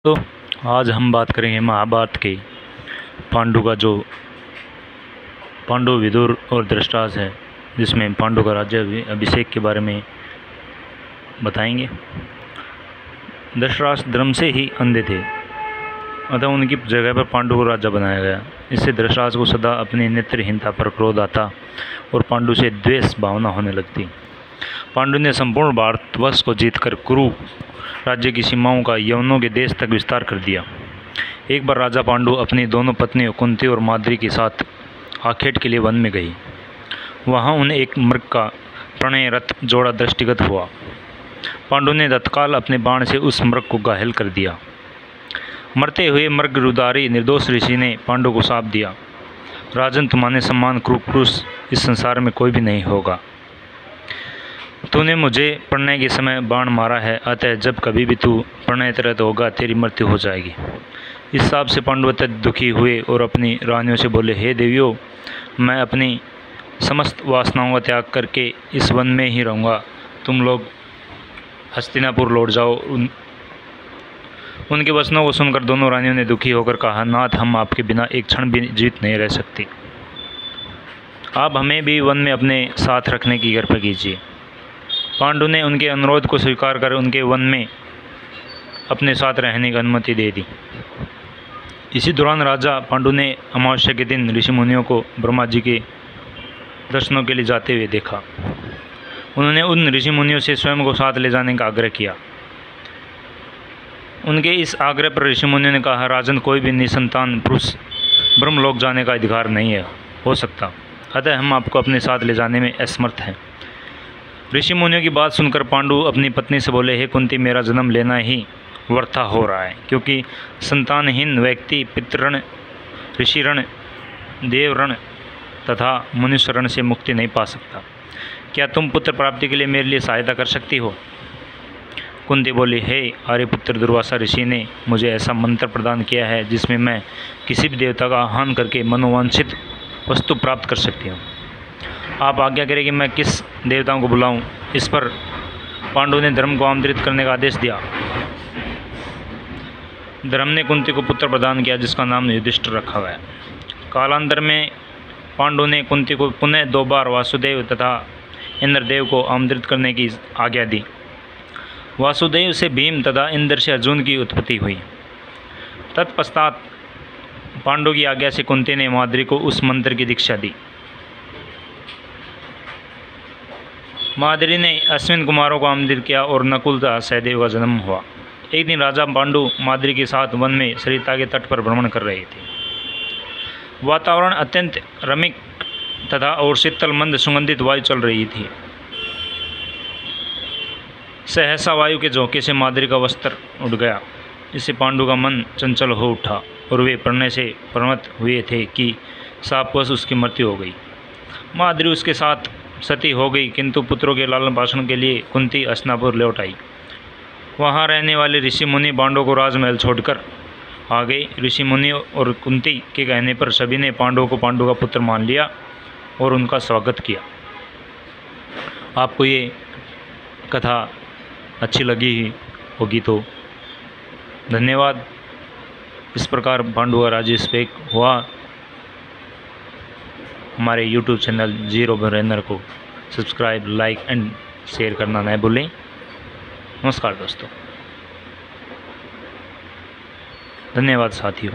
तो आज हम बात करेंगे महाभारत के पांडु विदुर और धृतराष्ट्र है, जिसमें पांडु का राज्य अभिषेक के बारे में बताएंगे। धृतराष्ट्र धर्म से ही अंधे थे, अतः उनकी जगह पर पांडु को राजा बनाया गया। इससे धृतराष्ट्र को सदा अपनी नेत्रहीनता पर क्रोध आता और पांडु से द्वेष भावना होने लगती। पांडु ने संपूर्ण भारतवर्ष को जीतकर कुरु राज्य की सीमाओं का यवनों के देश तक विस्तार कर दिया। एक बार राजा पांडु अपनी दोनों पत्नियों कुंती और माद्री के साथ आखेट के लिए वन में गई। वहां उन्हें एक मृग का प्रणयरत जोड़ा दृष्टिगत हुआ। पांडु ने तत्काल अपने बाण से उस मृग को घायल कर दिया। मरते हुए मृग रुदारी निर्दोष ऋषि ने पांडु को शाप दिया, राजन तुम्हारे सम्मान पुरुष इस संसार में कोई भी नहीं होगा। तूने मुझे प्रणय के समय बाण मारा है, अतः जब कभी भी तू प्रणयरत होगा तेरी मृत्यु हो जाएगी। इस शाप से पांडु अत्यंत दुखी हुए और अपनी रानियों से बोले, हे देवियों, मैं अपनी समस्त वासनाओं का त्याग करके इस वन में ही रहूँगा। तुम लोग हस्तिनापुर लौट जाओ। उनके वचनों को सुनकर दोनों रानियों ने दुखी होकर कहा, नाथ, हम आपके बिना एक क्षण भी जीवित नहीं रह सकती। आप हमें भी वन में अपने साथ रखने की कृपा कीजिए। पांडु ने उनके अनुरोध को स्वीकार कर उनके वन में अपने साथ रहने की अनुमति दे दी। इसी दौरान राजा पांडु ने अमावस्या के दिन ऋषि मुनियों को ब्रह्मा जी के दर्शनों के लिए जाते हुए देखा। उन्होंने उन ऋषि मुनियों से स्वयं को साथ ले जाने का आग्रह किया। उनके इस आग्रह पर ऋषि मुनियों ने कहा, राजन, कोई भी निसंतान पुरुष ब्रह्मलोक जाने का अधिकार नहीं हो सकता, अतः हम आपको अपने साथ ले जाने में असमर्थ हैं। ऋषि मुनियों की बात सुनकर पांडु अपनी पत्नी से बोले, हे कुंती, मेरा जन्म लेना ही व्यर्थ हो रहा है, क्योंकि संतानहीन व्यक्ति पितृण, ऋषिऋण, देवऋण तथा मनुष्यऋण से मुक्ति नहीं पा सकता। क्या तुम पुत्र प्राप्ति के लिए मेरे लिए सहायता कर सकती हो? कुंती बोली, हे आर्यपुत्र, दुर्वासा ऋषि ने मुझे ऐसा मंत्र प्रदान किया है जिसमें मैं किसी भी देवता का आह्वान करके मनोवांछित वस्तु प्राप्त कर सकती हूँ। आप आज्ञा करें कि मैं किस देवताओं को बुलाऊं। इस पर पांडु ने धर्म को आमंत्रित करने का आदेश दिया। धर्म ने कुंती को पुत्र प्रदान किया, जिसका नाम युधिष्ठिर रखा गया। कालांतर में पांडु ने कुंती को पुनः 2 बार वासुदेव तथा इंद्रदेव को आमंत्रित करने की आज्ञा दी। वासुदेव से भीम तथा इंद्र से अर्जुन की उत्पत्ति हुई। तत्पश्चात पांडु की आज्ञा से कुंती ने माद्री को उस मंत्र की दीक्षा दी। माद्री ने अश्विन कुमारों को आमंत्रित किया और नकुल तथा सहदेव का जन्म हुआ। एक दिन राजा पांडु माद्री के साथ वन में सरिता के तट पर भ्रमण कर रहे थे। वातावरण अत्यंत रमिक तथा और शीतल मंद सुगंधित वायु चल रही थी। सहसा वायु के झोंके से माद्री का वस्त्र उड़ गया। इससे पांडु का मन चंचल हो उठा और वे प्रणय से प्रमत्त हुए थे कि शापवश उसकी मृत्यु हो गई। माद्री उसके साथ सती हो गई, किंतु पुत्रों के लालन पालन के लिए कुंती हस्तिनापुर लौट आई। वहाँ रहने वाले ऋषि मुनि पांडवों को राजमहल छोड़कर आ गए। ऋषि मुनि और कुंती के कहने पर सभी ने पांडवों को पांडु का पुत्र मान लिया और उनका स्वागत किया। आपको ये कथा अच्छी लगी होगी तो धन्यवाद। इस प्रकार पांडु का राज्य अभिषेक हुआ। हमारे YouTube चैनल जीरो ब्रेनर को सब्सक्राइब, लाइक एंड शेयर करना न भूलें। नमस्कार दोस्तों, धन्यवाद साथियों।